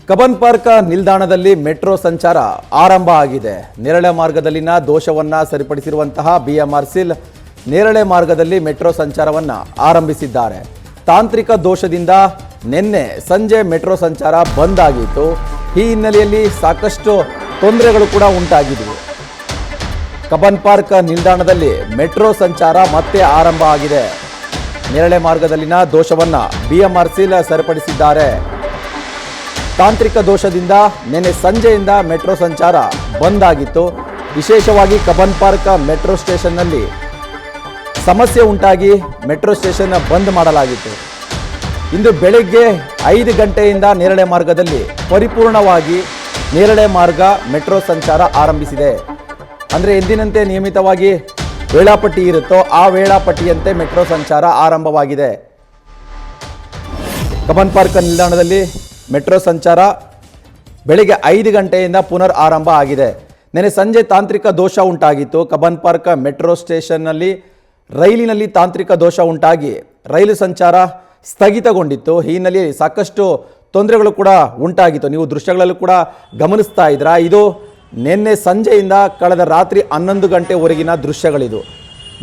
Cubbon park ನಿಲ್ದಾಣದಲ್ಲಿ metro ಸಂಚಾರ ಆರಂಭ ಆಗಿದೆ. ನೇರಳೆ ಮಾರ್ಗದಲ್ಲಿನ ದೋಷವನ್ನು ಸರಿಪಡಿಸಿರುವಂತಹ ಬಿಎಂಆರ್ಸಿಎಲ್ ನೇರಳೆ ಮಾರ್ಗದಲ್ಲಿ ಮೆಟ್ರೋ ಸಂಚಾರವನ್ನು ಆರಂಭಿಸಿದ್ದಾರೆ. ತಾಂತ್ರಿಕ ದೋಷದಿಂದ ನಿನ್ನೆ ಸಂಜೆ ಮೆಟ್ರೋ ಸಂಚಾರ ಬಂದ್ ಆಗಿತ್ತು. ಈ ಹಿನ್ನೆಲೆಯಲ್ಲಿ ಸಾಕಷ್ಟು ತೊಂದರೆಗಳು ಕೂಡ ಉಂಟಾಗಿದ್ದವು. ಕಬ್ಬನ್ ಪಾರ್ಕ್ ನಿಲ್ದಾಣದಲ್ಲಿ ಮೆಟ್ರೋ ಸಂಚಾರ ಮತ್ತೆ ಆರಂಭ ಆಗಿದೆ. ನೇರಳೆ ಮಾರ್ಗದಲ್ಲಿನ ದೋಷವನ್ನು ಬಿಎಂಆರ್ಸಿಎಲ್ ಸರಿಪಡಿಸಿದ್ದಾರೆ. ತಾಂತ್ರಿಕ ದೋಷದಿಂದ ನಿನ್ನೆ ಸಂಜೆಯಿಂದ ಮೆಟ್ರೋ ಸಂಚಾರ ಬಂದ್ ಆಗಿತ್ತು. ವಿಶೇಷವಾಗಿ ಕಬ್ಬನ್ ಪಾರ್ಕ್ ಮೆಟ್ರೋ ಸ್ಟೇಷನ್ನಲ್ಲಿ ಸಮಸ್ಯೆ ಉಂಟಾಗಿ ಮೆಟ್ರೋ ಸ್ಟೇಷನ್ ಬಂದ್ ಮಾಡಲಾಗಿತ್ತು. ಇಂದು ಬೆಳಗ್ಗೆ 5 ಗಂಟೆಯಿಂದ ನೇರಳೆ ಮಾರ್ಗದಲ್ಲಿ ಪರಿಪೂರ್ಣವಾಗಿ ನೇರಳೆ ಮಾರ್ಗ ಮೆಟ್ರೋ ಸಂಚಾರ ಆರಂಭಿಸಿದೆ. ಅಂದರೆ ಎಂದಿನಂತೆ ನಿಯಮಿತವಾಗಿ ವೇಳಾಪಟ್ಟಿ ಇರುತ್ತೋ ಆ ವೇಳಾಪಟ್ಟಿಯಂತೆ ಮೆಟ್ರೋ ಸಂಚಾರ ಆರಂಭವಾಗಿದೆ. ಕಬ್ಬನ್ ಪಾರ್ಕ್ ನಿಲ್ದಾಣದಲ್ಲಿ ಮೆಟ್ರೋ ಸಂಚಾರ ಬೆಳಿಗ್ಗೆ 5 ಗಂಟೆಯಿಂದ ಪುನರ್ ಆರಂಭ ಆಗಿದೆ. ನಿನ್ನೆ ಸಂಜೆ ತಾಂತ್ರಿಕ ದೋಷ ಉಂಟಾಗಿತ್ತು. ಕಬ್ಬನ್ ಪಾರ್ಕ್ ಮೆಟ್ರೋ ಸ್ಟೇಷನ್ನಲ್ಲಿ ರೈಲಿನಲ್ಲಿ ತಾಂತ್ರಿಕ ದೋಷ ಉಂಟಾಗಿ ರೈಲು ಸಂಚಾರ ಸ್ಥಗಿತಗೊಂಡಿತ್ತು. ಈ ಹಿನ್ನೆಲೆಯಲ್ಲಿ ಸಾಕಷ್ಟು ತೊಂದರೆಗಳು ಕೂಡ ಉಂಟಾಗಿತ್ತು. ನೀವು ದೃಶ್ಯಗಳಲ್ಲೂ ಕೂಡ ಗಮನಿಸ್ತಾ ಇದ್ದೀರಾ. ಇದು ನಿನ್ನೆ ಸಂಜೆಯಿಂದ ಕಳೆದ ರಾತ್ರಿ 11 ಗಂಟೆವರೆಗಿನ ದೃಶ್ಯಗಳಿದು.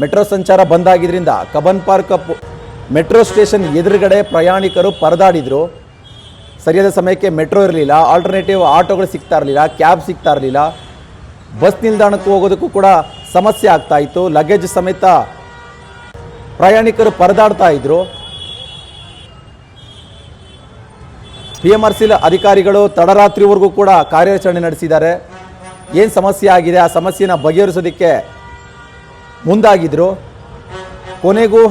ಮೆಟ್ರೋ ಸಂಚಾರ ಬಂದಾಗಿದ್ದರಿಂದ ಕಬ್ಬನ್ ಪಾರ್ಕ್ ಮೆಟ್ರೋ ಸ್ಟೇಷನ್ ಎದುರುಗಡೆ ಪ್ರಯಾಣಿಕರು ಪರದಾಡಿದ್ರು. ಸರಿಯಾದ ಸಮಯಕ್ಕೆ ಮೆಟ್ರೋ ಇರಲಿಲ್ಲ, ಆಲ್ಟರ್ನೇಟಿವ್ ಆಟೋಗಳು ಸಿಗ್ತಾ ಇರಲಿಲ್ಲ, ಕ್ಯಾಬ್ ಸಿಗ್ತಾ ಇರಲಿಲ್ಲ. ಬಸ್ ನಿಲ್ದಾಣಕ್ಕೂ ಹೋಗೋದಕ್ಕೂ ಕೂಡ ಸಮಸ್ಯೆ ಆಗ್ತಾ ಇತ್ತು. ಲಗೇಜ್ ಸಮೇತ ಪ್ರಯಾಣಿಕರು ಪರದಾಡ್ತಾ ಇದ್ರು. ಬಿಎಂಆರ್ಸಿಎಲ್ ಅಧಿಕಾರಿಗಳು ತಡರಾತ್ರಿವರೆಗೂ ಕೂಡ ಕಾರ್ಯಾಚರಣೆ ನಡೆಸಿದ್ದಾರೆ. ಏನು ಸಮಸ್ಯೆ ಆಗಿದೆ ಆ ಸಮಸ್ಯೆನ ಬಗೆಹರಿಸೋದಕ್ಕೆ ಮುಂದಾಗಿದ್ರು. ಕೊನೆಗೂ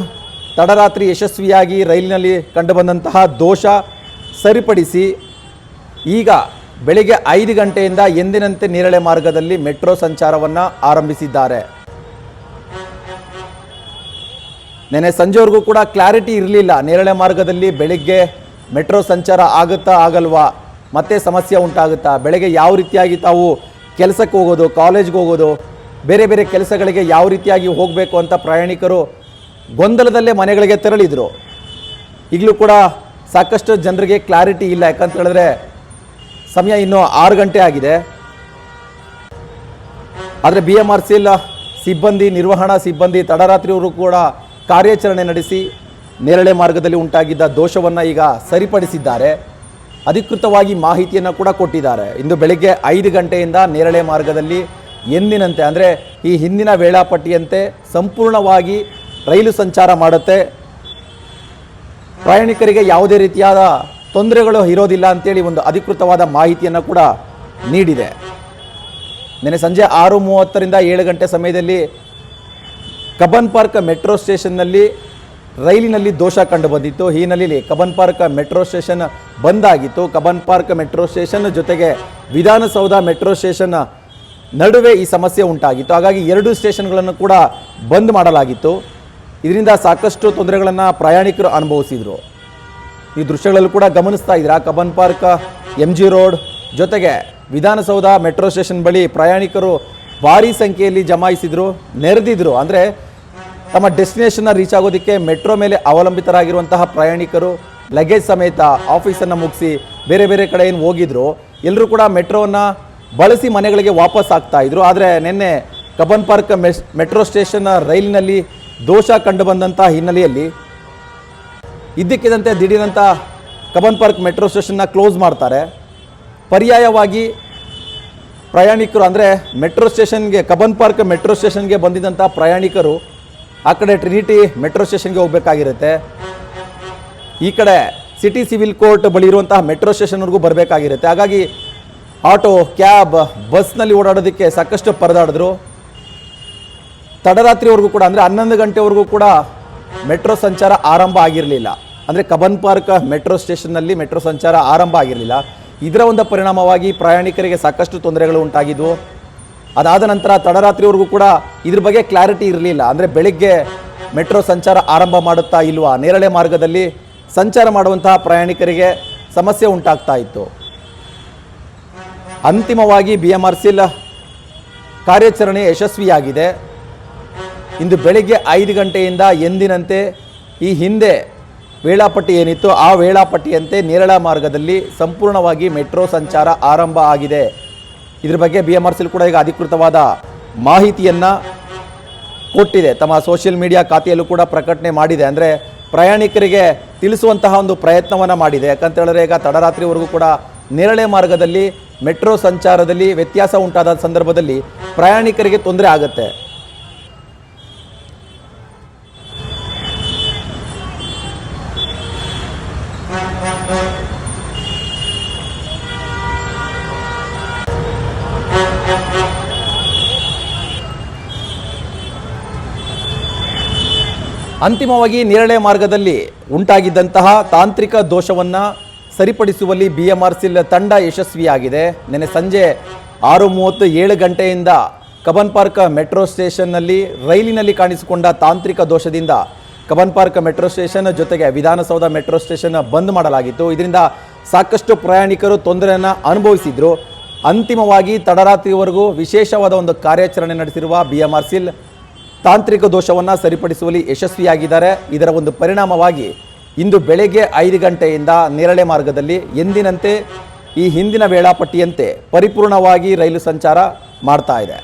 ತಡರಾತ್ರಿ ಯಶಸ್ವಿಯಾಗಿ ರೈಲಿನಲ್ಲಿ ಕಂಡುಬಂದಂತಹ ದೋಷ ಸರಿಪಡಿಸಿ ಈಗ ಬೆಳಿಗ್ಗೆ 5 ಗಂಟೆಯಿಂದ ಎಂದಿನಂತೆ ನೇರಳೆ ಮಾರ್ಗದಲ್ಲಿ ಮೆಟ್ರೋ ಸಂಚಾರವನ್ನು ಆರಂಭಿಸಿದ್ದಾರೆ. ನೆನೆ ಸಂಜೆವರೆಗೂ ಕೂಡ ಕ್ಲಾರಿಟಿ ಇರಲಿಲ್ಲ. ನೇರಳೆ ಮಾರ್ಗದಲ್ಲಿ ಬೆಳಿಗ್ಗೆ ಮೆಟ್ರೋ ಸಂಚಾರ ಆಗುತ್ತಾ ಆಗಲ್ವಾ, ಮತ್ತೆ ಸಮಸ್ಯೆ ಉಂಟಾಗುತ್ತಾ, ಬೆಳಗ್ಗೆ ಯಾವ ರೀತಿಯಾಗಿ ತಾವು ಕೆಲಸಕ್ಕೆ ಹೋಗೋದು, ಕಾಲೇಜ್ಗೆ ಹೋಗೋದು, ಬೇರೆ ಬೇರೆ ಕೆಲಸಗಳಿಗೆ ಯಾವ ರೀತಿಯಾಗಿ ಹೋಗಬೇಕು ಅಂತ ಪ್ರಯಾಣಿಕರು ಗೊಂದಲದಲ್ಲೇ ಮನೆಗಳಿಗೆ ತೆರಳಿದರು. ಈಗಲೂ ಕೂಡ ಸಾಕಷ್ಟು ಜನರಿಗೆ ಕ್ಲಾರಿಟಿ ಇಲ್ಲ. ಯಾಕಂತ ಹೇಳಿದ್ರೆ ಸಮಯ ಇನ್ನೂ 6 ಗಂಟೆ ಆಗಿದೆ. ಆದರೆ ಬಿಎಂಆರ್ಸಿಎಲ್ ಸಿಬ್ಬಂದಿ, ನಿರ್ವಹಣಾ ಸಿಬ್ಬಂದಿ ತಡರಾತ್ರಿಯವರು ಕೂಡ ಕಾರ್ಯಾಚರಣೆ ನಡೆಸಿ ನೇರಳೆ ಮಾರ್ಗದಲ್ಲಿ ಉಂಟಾಗಿದ್ದ ದೋಷವನ್ನು ಈಗ ಸರಿಪಡಿಸಿದ್ದಾರೆ. ಅಧಿಕೃತವಾಗಿ ಮಾಹಿತಿಯನ್ನು ಕೂಡ ಕೊಟ್ಟಿದ್ದಾರೆ. ಇಂದು ಬೆಳಗ್ಗೆ 5 ಗಂಟೆಯಿಂದ ನೇರಳೆ ಮಾರ್ಗದಲ್ಲಿ ಎಂದಿನಂತೆ ಅಂದರೆ ಈ ಹಿಂದಿನ ವೇಳಾಪಟ್ಟಿಯಂತೆ ಸಂಪೂರ್ಣವಾಗಿ ರೈಲು ಸಂಚಾರ ಮಾಡುತ್ತೆ. ಪ್ರಯಾಣಿಕರಿಗೆ ಯಾವುದೇ ರೀತಿಯಾದ ತೊಂದರೆಗಳು ಇರೋದಿಲ್ಲ ಅಂತೇಳಿ ಒಂದು ಅಧಿಕೃತವಾದ ಮಾಹಿತಿಯನ್ನು ಕೂಡ ನೀಡಿದೆ. ನಿನ್ನೆ ಸಂಜೆ 6:30ರಿಂದ 7 ಗಂಟೆ ಸಮಯದಲ್ಲಿ ಕಬ್ಬನ್ ಪಾರ್ಕ್ ಮೆಟ್ರೋ ಸ್ಟೇಷನ್ನಲ್ಲಿ ರೈಲಿನಲ್ಲಿ ದೋಷ ಕಂಡು ಬಂದಿತ್ತು. ಈ ಹಿನ್ನೆಲೆಯಲ್ಲಿ ಕಬ್ಬನ್ ಪಾರ್ಕ್ ಮೆಟ್ರೋ ಸ್ಟೇಷನ್ ಬಂದಾಗಿತ್ತು. ಕಬ್ಬನ್ ಪಾರ್ಕ್ ಮೆಟ್ರೋ ಸ್ಟೇಷನ್ ಜೊತೆಗೆ ವಿಧಾನಸೌಧ ಮೆಟ್ರೋ ಸ್ಟೇಷನ್ ನಡುವೆ ಈ ಸಮಸ್ಯೆ ಉಂಟಾಗಿತ್ತು. ಹಾಗಾಗಿ 2 ಸ್ಟೇಷನ್ಗಳನ್ನು ಕೂಡ ಬಂದ್ ಮಾಡಲಾಗಿತ್ತು. ಇದರಿಂದ ಸಾಕಷ್ಟು ತೊಂದರೆಗಳನ್ನು ಪ್ರಯಾಣಿಕರು ಅನುಭವಿಸಿದರು. ಈ ದೃಶ್ಯಗಳಲ್ಲೂ ಕೂಡ ಗಮನಿಸ್ತಾ ಇದ್ದೀರಾ. ಕಬ್ಬನ್ ಪಾರ್ಕ್ MG ರೋಡ್ ಜೊತೆಗೆ ವಿಧಾನಸೌಧ ಮೆಟ್ರೋ ಸ್ಟೇಷನ್ ಬಳಿ ಪ್ರಯಾಣಿಕರು ಭಾರೀ ಸಂಖ್ಯೆಯಲ್ಲಿ ಜಮಾಯಿಸಿದ್ರು, ನೆರೆದಿದ್ರು. ಅಂದರೆ ತಮ್ಮ ಡೆಸ್ಟಿನೇಷನ್ನ ರೀಚ್ ಆಗೋದಕ್ಕೆ ಮೆಟ್ರೋ ಮೇಲೆ ಅವಲಂಬಿತರಾಗಿರುವಂತಹ ಪ್ರಯಾಣಿಕರು ಲಗೇಜ್ ಸಮೇತ ಆಫೀಸನ್ನು ಮುಗಿಸಿ ಬೇರೆ ಬೇರೆ ಕಡೆ ಏನು ಹೋಗಿದ್ರು ಎಲ್ಲರೂ ಕೂಡ ಮೆಟ್ರೋವನ್ನು ಬಳಸಿ ಮನೆಗಳಿಗೆ ವಾಪಸ್ ಆಗ್ತಾ ಇದ್ರು. ಆದರೆ ನಿನ್ನೆ ಕಬ್ಬನ್ ಪಾರ್ಕ್ ಮೆಟ್ರೋ ಸ್ಟೇಷನ್ ರೈಲಿನಲ್ಲಿ ದೋಷ ಕಂಡು ಬಂದಂಥ ಹಿನ್ನೆಲೆಯಲ್ಲಿ ಇದ್ದಕ್ಕಿದ್ದಂತೆ ದಿಢೀರಂತ ಕಬ್ಬನ್ ಪಾರ್ಕ್ ಮೆಟ್ರೋ ಸ್ಟೇಷನ್ನ ಕ್ಲೋಸ್ ಮಾಡ್ತಾರೆ. ಪರ್ಯಾಯವಾಗಿ ಪ್ರಯಾಣಿಕರು ಅಂದರೆ ಮೆಟ್ರೋ ಸ್ಟೇಷನ್ಗೆ ಕಬ್ಬನ್ ಪಾರ್ಕ್ ಮೆಟ್ರೋ ಸ್ಟೇಷನ್ಗೆ ಬಂದಿದ್ದಂಥ ಪ್ರಯಾಣಿಕರು ಆ ಕಡೆ ಟ್ರಿನಿಟಿ ಮೆಟ್ರೋ ಸ್ಟೇಷನ್ಗೆ ಹೋಗಬೇಕಾಗಿರುತ್ತೆ. ಈ ಕಡೆ ಸಿಟಿ ಸಿವಿಲ್ ಕೋರ್ಟ್ ಬಳಿ ಇರುವಂತಹ ಮೆಟ್ರೋ ಸ್ಟೇಷನ್ವರೆಗೂ ಬರಬೇಕಾಗಿರುತ್ತೆ. ಹಾಗಾಗಿ ಆಟೋ, ಕ್ಯಾಬ್, ಬಸ್ನಲ್ಲಿ ಓಡಾಡೋದಕ್ಕೆ ಸಾಕಷ್ಟು ಪರದಾಡಿದ್ರು. ತಡರಾತ್ರಿವರೆಗೂ ಕೂಡ ಅಂದರೆ 11 ಗಂಟೆವರೆಗೂ ಕೂಡ ಮೆಟ್ರೋ ಸಂಚಾರ ಆರಂಭ ಆಗಿರಲಿಲ್ಲ. ಅಂದರೆ ಕಬ್ಬನ್ ಪಾರ್ಕ್ ಮೆಟ್ರೋ ಸ್ಟೇಷನ್ನಲ್ಲಿ ಮೆಟ್ರೋ ಸಂಚಾರ ಆರಂಭ ಆಗಿರಲಿಲ್ಲ. ಇದರ ಒಂದು ಪರಿಣಾಮವಾಗಿ ಪ್ರಯಾಣಿಕರಿಗೆ ಸಾಕಷ್ಟು ತೊಂದರೆಗಳು ಉಂಟಾಗಿದ್ವು. ಅದಾದ ನಂತರ ತಡರಾತ್ರಿವರೆಗೂ ಕೂಡ ಇದ್ರ ಬಗ್ಗೆ ಕ್ಲಾರಿಟಿ ಇರಲಿಲ್ಲ. ಅಂದರೆ ಬೆಳಿಗ್ಗೆ ಮೆಟ್ರೋ ಸಂಚಾರ ಆರಂಭ ಮಾಡುತ್ತಾ ಇಲ್ವಾ, ನೇರಳೆ ಮಾರ್ಗದಲ್ಲಿ ಸಂಚಾರ ಮಾಡುವಂತಹ ಪ್ರಯಾಣಿಕರಿಗೆ ಸಮಸ್ಯೆ ಉಂಟಾಗ್ತಾ ಇತ್ತು. ಅಂತಿಮವಾಗಿ ಬಿಎಂಆರ್ಸಿಎಲ್ ಕಾರ್ಯಾಚರಣೆ ಯಶಸ್ವಿಯಾಗಿದೆ. ಇಂದು ಬೆಳಿಗ್ಗೆ 5 ಗಂಟೆಯಿಂದ ಎಂದಿನಂತೆ ಈ ಹಿಂದೆ ವೇಳಾಪಟ್ಟಿ ಏನಿತ್ತು ಆ ವೇಳಾಪಟ್ಟಿಯಂತೆ ನೇರಳ ಮಾರ್ಗದಲ್ಲಿ ಸಂಪೂರ್ಣವಾಗಿ ಮೆಟ್ರೋ ಸಂಚಾರ ಆರಂಭ ಆಗಿದೆ. ಇದ್ರ ಬಗ್ಗೆ BMRCL ಕೂಡ ಈಗ ಅಧಿಕೃತವಾದ ಮಾಹಿತಿಯನ್ನು ಕೊಟ್ಟಿದೆ. ತಮ್ಮ ಸೋಷಿಯಲ್ ಮೀಡಿಯಾ ಖಾತೆಯಲ್ಲೂ ಕೂಡ ಪ್ರಕಟಣೆ ಮಾಡಿದೆ. ಅಂದರೆ ಪ್ರಯಾಣಿಕರಿಗೆ ತಿಳಿಸುವಂತಹ ಒಂದು ಪ್ರಯತ್ನವನ್ನು ಮಾಡಿದೆ. ಯಾಕಂತ ಹೇಳಿದ್ರೆ ಈಗ ತಡರಾತ್ರಿವರೆಗೂ ಕೂಡ ನೇರಳೆ ಮಾರ್ಗದಲ್ಲಿ ಮೆಟ್ರೋ ಸಂಚಾರದಲ್ಲಿ ವ್ಯತ್ಯಾಸ ಉಂಟಾದ ಸಂದರ್ಭದಲ್ಲಿ ಪ್ರಯಾಣಿಕರಿಗೆ ತೊಂದರೆ ಆಗುತ್ತೆ. ಅಂತಿಮವಾಗಿ ನೇರಳೆ ಮಾರ್ಗದಲ್ಲಿ ಉಂಟಾಗಿದ್ದಂತಹ ತಾಂತ್ರಿಕ ದೋಷವನ್ನು ಸರಿಪಡಿಸುವಲ್ಲಿ BMRCL ತಂಡ ಯಶಸ್ವಿಯಾಗಿದೆ. ನಿನ್ನೆ ಸಂಜೆ 6:30 7 ಗಂಟೆಯಿಂದ ಕಬ್ಬನ್ ಪಾರ್ಕ್ ಮೆಟ್ರೋ ಸ್ಟೇಷನ್ನಲ್ಲಿ ರೈಲಿನಲ್ಲಿ ಕಾಣಿಸಿಕೊಂಡ ತಾಂತ್ರಿಕ ದೋಷದಿಂದ ಕಬ್ಬನ್ ಪಾರ್ಕ್ ಮೆಟ್ರೋ ಸ್ಟೇಷನ್ ಜೊತೆಗೆ ವಿಧಾನಸೌಧ ಮೆಟ್ರೋ ಸ್ಟೇಷನ್ ಬಂದ್ ಮಾಡಲಾಗಿತ್ತು. ಇದರಿಂದ ಸಾಕಷ್ಟು ಪ್ರಯಾಣಿಕರು ತೊಂದರೆಯನ್ನು ಅನುಭವಿಸಿದ್ರು. ಅಂತಿಮವಾಗಿ ತಡರಾತ್ರಿವರೆಗೂ ವಿಶೇಷವಾದ ಒಂದು ಕಾರ್ಯಾಚರಣೆ ನಡೆಸಿರುವ BMRCL ತಾಂತ್ರಿಕ ದೋಷವನ್ನು ಸರಿಪಡಿಸುವಲ್ಲಿ ಯಶಸ್ವಿಯಾಗಿದ್ದಾರೆ. ಇದರ ಒಂದು ಪರಿಣಾಮವಾಗಿ ಇಂದು ಬೆಳಗ್ಗೆ 5 ಗಂಟೆಯಿಂದ ನೇರಳೆ ಮಾರ್ಗದಲ್ಲಿ ಎಂದಿನಂತೆ ಈ ಹಿಂದಿನ ವೇಳಾಪಟ್ಟಿಯಂತೆ ಪರಿಪೂರ್ಣವಾಗಿ ರೈಲು ಸಂಚಾರ ಮಾಡ್ತಾ ಇದೆ.